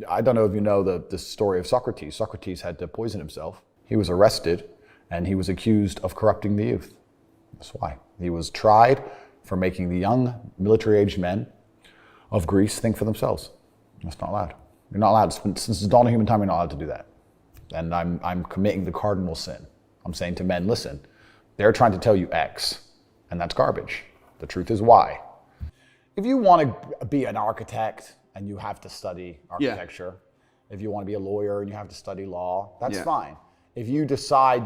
I don't know if you know the story of Socrates. Socrates had to poison himself. He was arrested and he was accused of corrupting the youth. That's why. He was tried for making the young military-aged men of Greece think for themselves. That's not allowed. You're not allowed. Since the dawn of human time, you're not allowed to do that. And I'm committing the cardinal sin. I'm saying to men, listen, they're trying to tell you X, and that's garbage. The truth is Y. If you want to be an architect and you have to study architecture, if you want to be a lawyer and you have to study law, that's fine. If you decide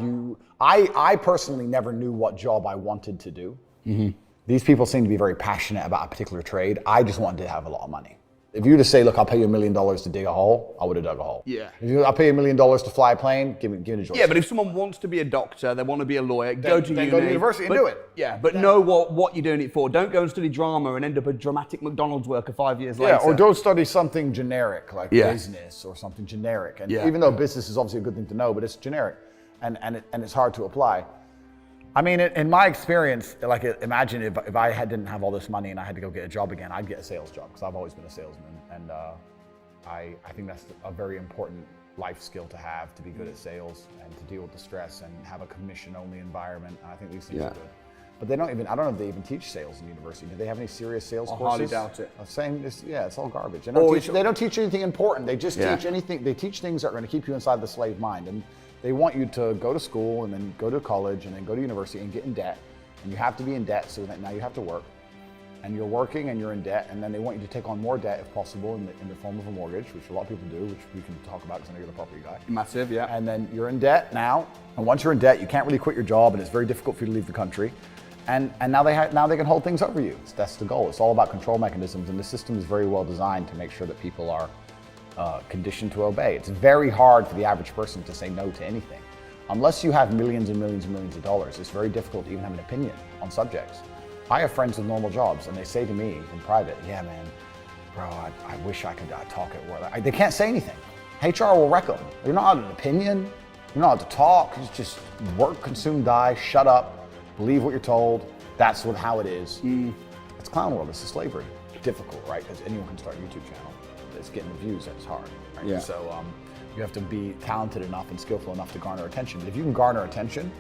I personally never knew what job I wanted to do. Mm-hmm. These people seem to be very passionate about a particular trade. I just wanted to have a lot of money. If you just say, look, I'll pay you $1 million to dig a hole, I would have dug a hole. Yeah. I'll pay you $1 million to fly a plane, give me a joystick. Yeah, but if someone wants to be a doctor, they want to be a lawyer, go to university and do it. Yeah, but know what you're doing it for. Don't go and study drama and end up a dramatic McDonald's worker 5 years later. Yeah, or don't study something generic like business or something generic. And even though business is obviously a good thing to know, but it's generic and it's hard to apply. I mean, in my experience, like imagine if I didn't have all this money and I had to go get a job again, I'd get a sales job because I've always been a salesman. And I think that's a very important life skill to have, to be good at sales and to deal with the stress and have a commission-only environment. And I think these things are good. But they don't even, I don't know if they even teach sales in university. Do they have any serious sales courses? I hardly doubt it. It's all garbage. They don't teach anything important. They just teach anything. They teach things that are going to keep you inside the slave mind. And they want you to go to school and then go to college and then go to university and get in debt. And you have to be in debt so that now you have to work. And you're working and you're in debt, and then they want you to take on more debt if possible in the form of a mortgage, which a lot of people do, which we can talk about because I know you're the property guy. Massive, yeah. And then you're in debt now, and once you're in debt, you can't really quit your job, and it's very difficult for you to leave the country. And now they can hold things over you. That's the goal. It's all about control mechanisms, and the system is very well designed to make sure that people are conditioned to obey. It's very hard for the average person to say no to anything. Unless you have millions and millions and millions of dollars, it's very difficult to even have an opinion on subjects. I have friends with normal jobs, and they say to me in private, yeah, man, bro, I wish I could talk at work. They can't say anything. HR will wreck them. You're not allowed an opinion. You're not allowed to talk. It's just work, consume, die, shut up, believe what you're told. That's how it is. It's clown world. It's slavery. Difficult, right? Because anyone can start a YouTube channel. It's getting the views that's hard, right? Yeah. So you have to be talented enough and skillful enough to garner attention. But if you can garner attention,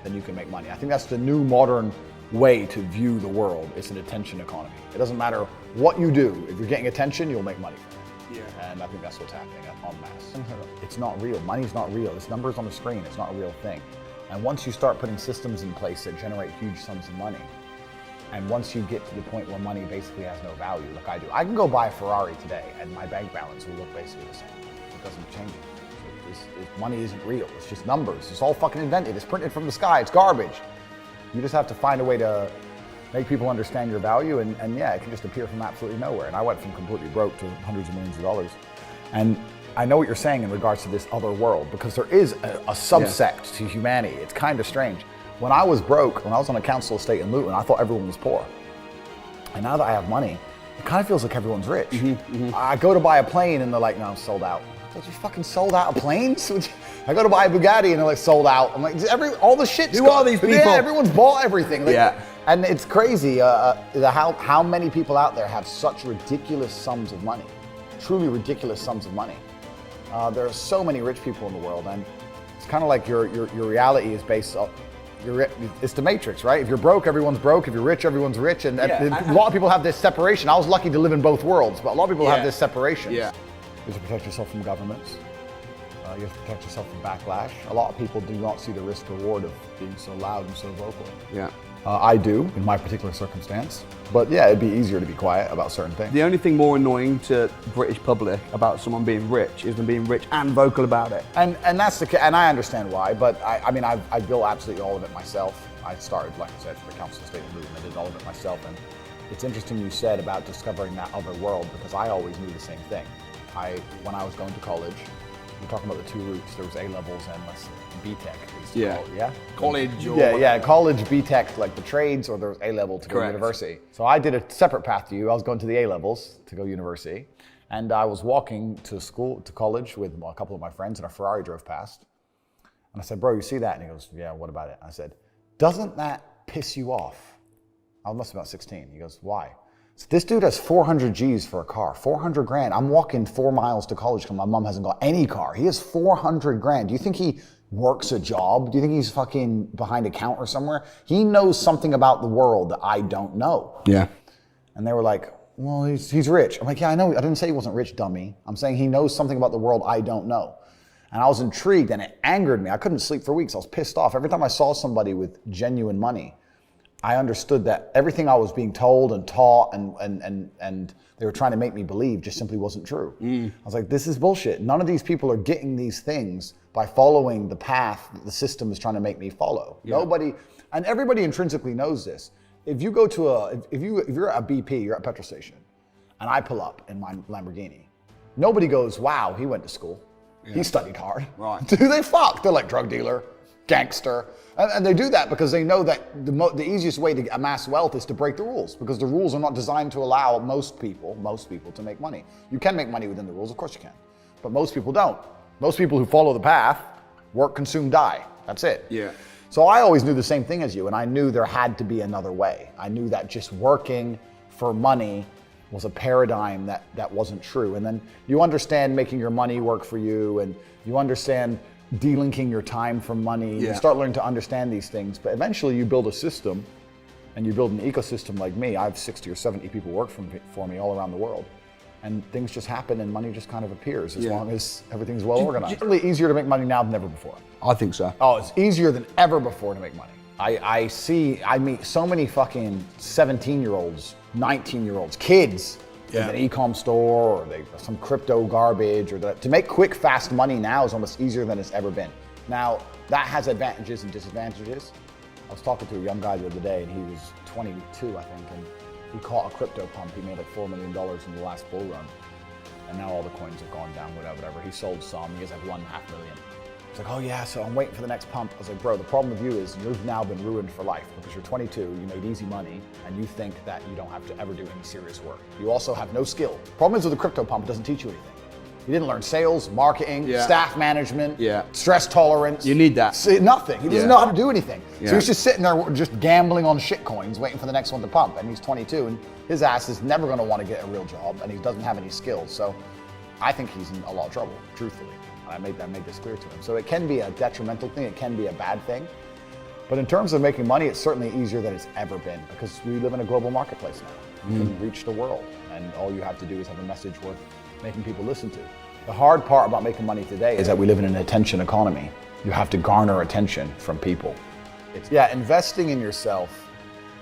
then you can make money. I think that's the new modern way to view the world. It's an attention economy. It doesn't matter what you do. If you're getting attention, you'll make money from it. Yeah. And I think that's what's happening en masse. It's not real. Money's not real. It's numbers on the screen. It's not a real thing. And once you start putting systems in place that generate huge sums of money, and once you get to the point where money basically has no value, like I do, I can go buy a Ferrari today and my bank balance will look basically the same. It doesn't change it. Money isn't real. It's just numbers. It's all fucking invented. It's printed from the sky. It's garbage. You just have to find a way to make people understand your value, and it can just appear from absolutely nowhere. And I went from completely broke to hundreds of millions of dollars. And I know what you're saying in regards to this other world, because there is a subsect to humanity. It's kind of strange. When I was broke, when I was on a council estate in Luton, I thought everyone was poor. And now that I have money, it kind of feels like everyone's rich. I go to buy a plane and they're like, no, I'm sold out. Don't you fucking sold out of planes? I go to buy a Bugatti and they're like sold out. I'm like, all the shit's Who are these people? Yeah, everyone's bought everything. Like, and it's crazy how many people out there have such ridiculous sums of money, truly ridiculous sums of money. There are so many rich people in the world, and it's kind of like your reality is based on, it's the Matrix, right? If you're broke, everyone's broke. If you're rich, everyone's rich. And a lot of people have this separation. I was lucky to live in both worlds, but a lot of people have this separation. Yeah. You have to protect yourself from governments. You have to protect yourself from backlash. A lot of people do not see the risk reward of being so loud and so vocal. Yeah. I do, in my particular circumstance. But yeah, it'd be easier to be quiet about certain things. The only thing more annoying to British public about someone being rich is them being rich and vocal about it. And that's and I understand why, but I built absolutely all of it myself. I started, like I said, from the council estate in Luton. I did all of it myself. And it's interesting you said about discovering that other world, because I always knew the same thing. When I was going to college, we're talking about the two routes. There was A-levels and B-Tech. College. College, B-Tech, like the trades, or there was A-level to go to university. So I did a separate path to you. I was going to the A-levels to go university. And I was walking to college with a couple of my friends, and a Ferrari drove past. And I said, bro, you see that? And he goes, yeah, what about it? And I said, doesn't that piss you off? I must have been about 16. He goes, why? So this dude has 400 G's for a car, 400 grand. I'm walking 4 miles to college because my mom hasn't got any car. He has 400 grand. Do you think he works a job? Do you think he's fucking behind a counter somewhere? He knows something about the world that I don't know. Yeah. And they were like, well, he's rich. I'm like, yeah, I know. I didn't say he wasn't rich, dummy. I'm saying he knows something about the world I don't know. And I was intrigued and it angered me. I couldn't sleep for weeks. I was pissed off. Every time I saw somebody with genuine money, I understood that everything I was being told and taught and they were trying to make me believe just simply wasn't true. I was like, this is bullshit. None of these people are getting these things by following the path that the system is trying to make me follow. Yeah. Nobody, and everybody intrinsically knows this. If you go to if you're at a BP, you're at a petrol station, and I pull up in my Lamborghini, nobody goes, wow, he went to school. Yeah. He studied hard. Right. Do they fuck? They're like drug dealer, gangster. And they do that because they know that the easiest way to amass wealth is to break the rules, because the rules are not designed to allow most people to make money. You can make money within the rules, of course you can, but most people don't. Most people who follow the path work, consume, die. That's it. Yeah. So I always knew the same thing as you, and I knew there had to be another way. I knew that just working for money was a paradigm that wasn't true. And then you understand making your money work for you, and you understand delinking your time from money. Yeah. You start learning to understand these things, but eventually you build a system, and you build an ecosystem like me. I have 60 or 70 people work for me all around the world. And things just happen and money just kind of appears as long as everything's well organized. It's really easier to make money now than ever before. I think so. Oh, it's easier than ever before to make money. I meet so many fucking 17-year-olds, 19-year-olds, kids in an e-com store or some crypto garbage, or to make quick, fast money now is almost easier than it's ever been. Now, that has advantages and disadvantages. I was talking to a young guy the other day, and he was 22, I think, and he caught a crypto pump. He made like $4 million in the last bull run. And now all the coins have gone down, whatever. He sold some, he has like $1.5 million. He's like, oh yeah, so I'm waiting for the next pump. I was like, bro, the problem with you is you've now been ruined for life because you're 22, you made easy money, and you think that you don't have to ever do any serious work. You also have no skill. Problem is with the crypto pump, it doesn't teach you anything. You didn't learn sales, marketing, staff management, stress tolerance. You need that. Nothing. He doesn't know how to do anything. Yeah. So he's just sitting there just gambling on shit coins, waiting for the next one to pump. And he's 22, and his ass is never going to want to get a real job, and he doesn't have any skills. So I think he's in a lot of trouble, truthfully. I made this clear to him. So it can be a detrimental thing. It can be a bad thing. But in terms of making money, it's certainly easier than it's ever been, because we live in a global marketplace now. You can reach the world, and all you have to do is have a message worth making people listen to. The hard part about making money today is that we live in an attention economy. You have to garner attention from people. Investing in yourself,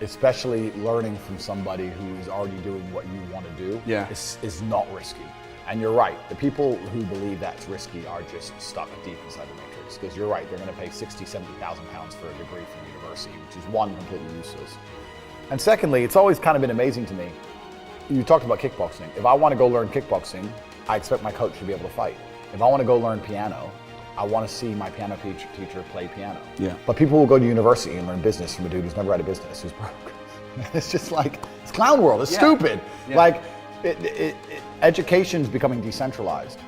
especially learning from somebody who is already doing what you want to do, is not risky. And you're right, the people who believe that's risky are just stuck deep inside the matrix, because you're right, they're going to pay 60, 70,000 pounds for a degree from university, which is one, completely useless. And secondly, it's always kind of been amazing to me. You talked about kickboxing. If I want to go learn kickboxing, I expect my coach to be able to fight. If I want to go learn piano, I want to see my piano teacher play piano. Yeah. But people will go to university and learn business from a dude who's never had a business, who's broke. It's just like, it's clown world, it's stupid. Yeah. Like, education's becoming decentralized,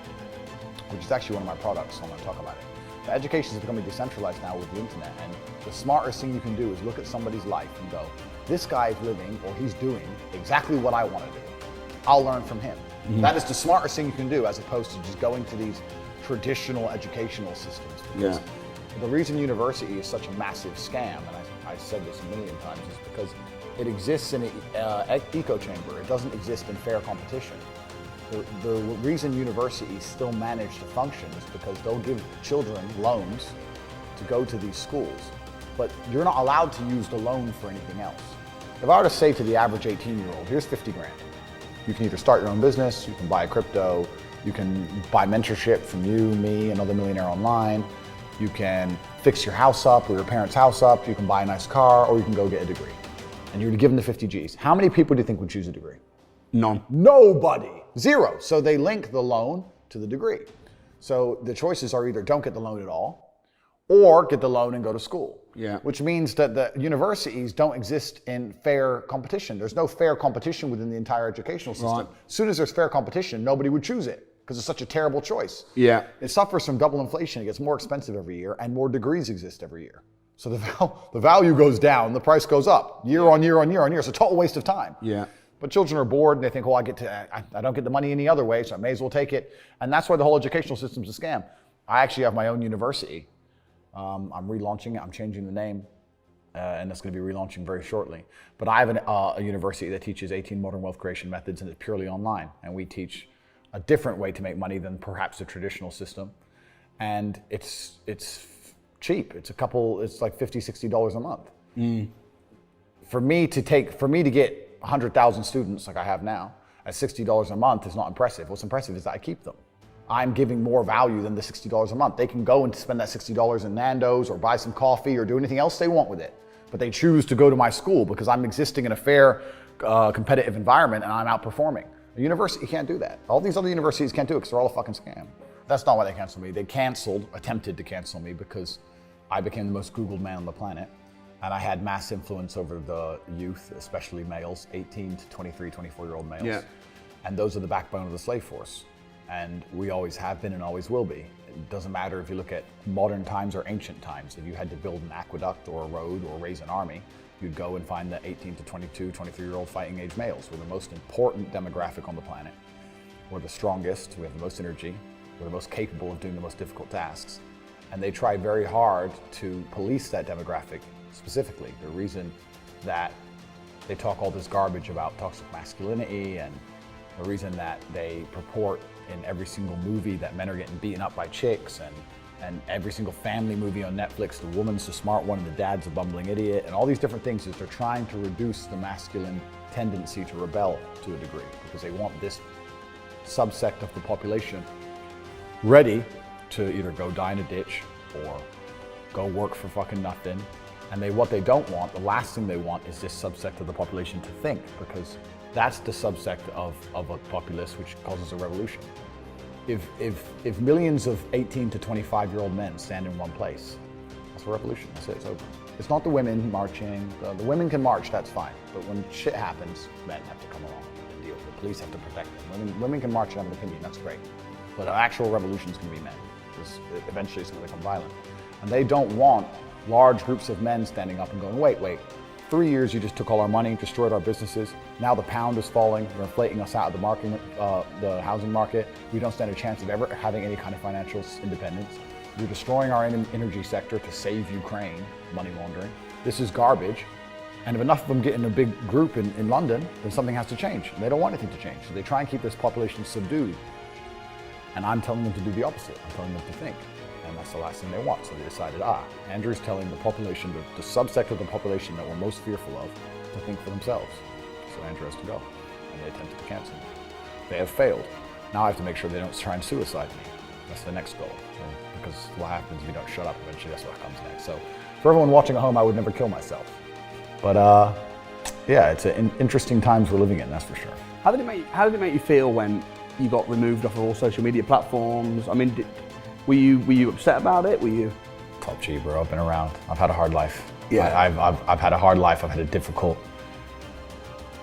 which is actually one of my products, so I'm going to talk about it. But education is becoming decentralized now with the internet, and the smartest thing you can do is look at somebody's life and go, this guy's living, or he's doing exactly what I want to do. I'll learn from him. That is the smartest thing you can do, as opposed to just going to these traditional educational systems. Because the reason university is such a massive scam, and I said this a million times, is because it exists in an echo chamber. It doesn't exist in fair competition. The reason universities still manage to function is because they'll give children loans to go to these schools, but you're not allowed to use the loan for anything else. If I were to say to the average 18-year-old, here's 50 grand. You can either start your own business, you can buy crypto, you can buy mentorship from you, me, another millionaire online, you can fix your house up or your parents' house up, you can buy a nice car, or you can go get a degree. And you're given the 50 G's. How many people do you think would choose a degree? None. Nobody. Zero. So they link the loan to the degree. So the choices are either don't get the loan at all, or get the loan and go to school. Yeah. Which means that the universities don't exist in fair competition. There's no fair competition within the entire educational system. Right. As soon as there's fair competition, nobody would choose it, because it's such a terrible choice. Yeah. It suffers from double inflation. It gets more expensive every year, and more degrees exist every year. So the value goes down, the price goes up, year on year on year on year. It's a total waste of time. Yeah. But children are bored and they think, well, I don't get the money any other way, so I may as well take it. And that's why the whole educational system's a scam. I actually have my own university. I'm relaunching it. I'm changing the name. And that's going to be relaunching very shortly. But I have a university that teaches 18 modern wealth creation methods, and it's purely online. And we teach a different way to make money than perhaps the traditional system. And it's cheap. It's like $50, $60 a month. For me to get 100,000 students like I have now at $60 a month is not impressive. What's impressive is that I keep them. I'm giving more value than the $60 a month. They can go and spend that $60 in Nando's or buy some coffee or do anything else they want with it. But they choose to go to my school because I'm existing in a fair, competitive environment and I'm outperforming. A university can't do that. All these other universities can't do it because they're all a fucking scam. That's not why they canceled me. They attempted to cancel me because I became the most Googled man on the planet. And I had mass influence over the youth, especially males, 18 to 23, 24-year-old males. Yeah. And those are the backbone of the slave force. And we always have been and always will be. It doesn't matter if you look at modern times or ancient times. If you had to build an aqueduct or a road or raise an army, you'd go and find the 18 to 22, 23-year-old fighting age males. We're the most important demographic on the planet. We're the strongest, we have the most energy, we're the most capable of doing the most difficult tasks. And they try very hard to police that demographic specifically. The reason that they talk all this garbage about toxic masculinity, and the reason that they purport in every single movie that men are getting beaten up by chicks, and every single family movie on Netflix, the woman's the smart one and the dad's a bumbling idiot, and all these different things, is they're trying to reduce the masculine tendency to rebel to a degree, because they want this subsect of the population ready to either go die in a ditch or go work for fucking nothing. And what they don't want, the last thing they want, is this subsect of the population to think, because that's the subsect of a populace which causes a revolution. If millions of 18 to 25-year-old men stand in one place, that's a revolution. That's it, it's over. It's not the women marching. The women can march, that's fine. But when shit happens, men have to come along and deal with it. The police have to protect them. Women can march and have an opinion, that's great. But an actual revolution is going to be men, because eventually it's going to become violent. And they don't want large groups of men standing up and going, wait, 3 years you just took all our money, destroyed our businesses. Now the pound is falling, you're inflating us out of the housing market. We don't stand a chance of ever having any kind of financial independence. You're destroying our energy sector to save Ukraine, money laundering. This is garbage. And if enough of them get in a big group in London, then something has to change. And they don't want anything to change. So they try and keep this population subdued. And I'm telling them to do the opposite. I'm telling them to think. And that's the last thing they want. So they decided, Andrew's telling the population, the subsect of the population that we're most fearful of, to think for themselves. So Andrew has to go. And they attempted to cancel me. They have failed. Now I have to make sure they don't try and suicide me. That's the next goal. Because what happens if you don't shut up eventually, that's what comes next. So for everyone watching at home, I would never kill myself. But yeah, it's interesting times we're living in, that's for sure. How did it make you feel when you got removed off of all social media platforms? I mean, were you upset about it? Were you? Top G, bro. I've been around. I've had a hard life. Yeah. I've had a hard life. I've had a difficult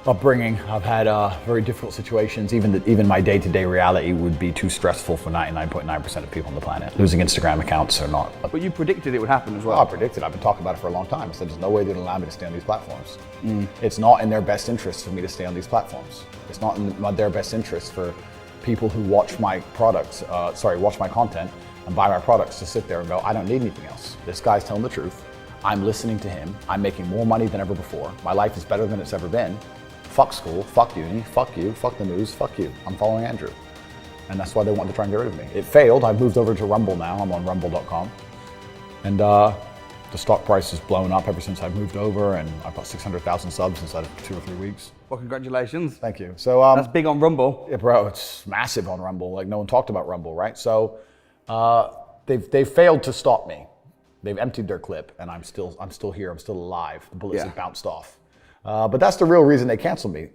upbringing. I've had very difficult situations. Even my day-to-day reality would be too stressful for 99.9% of people on the planet. Losing Instagram accounts or not. But you predicted it would happen as well. Oh, I predicted. I've been talking about it for a long time. I said there's no way they'd allow me to stay on these platforms. It's not in their best interest for me to stay on these platforms. It's not in their best interest for people who watch my products, watch my content and buy my products to sit there and go, I don't need anything else. This guy's telling the truth. I'm listening to him. I'm making more money than ever before. My life is better than it's ever been. Fuck school, fuck uni, fuck you, fuck the news, fuck you. I'm following Andrew. And that's why they wanted to try and get rid of me. It failed. I've moved over to Rumble now. I'm on rumble.com. And the stock price has blown up ever since I've moved over, and I've got 600,000 subs inside of 2 or 3 weeks. Well, congratulations. Thank you. So that's big on Rumble. Yeah, bro, it's massive on Rumble. Like, no one talked about Rumble, right? So they've failed to stop me. They've emptied their clip, and I'm still here. I'm still alive. The bullets have bounced off. But that's the real reason they canceled me.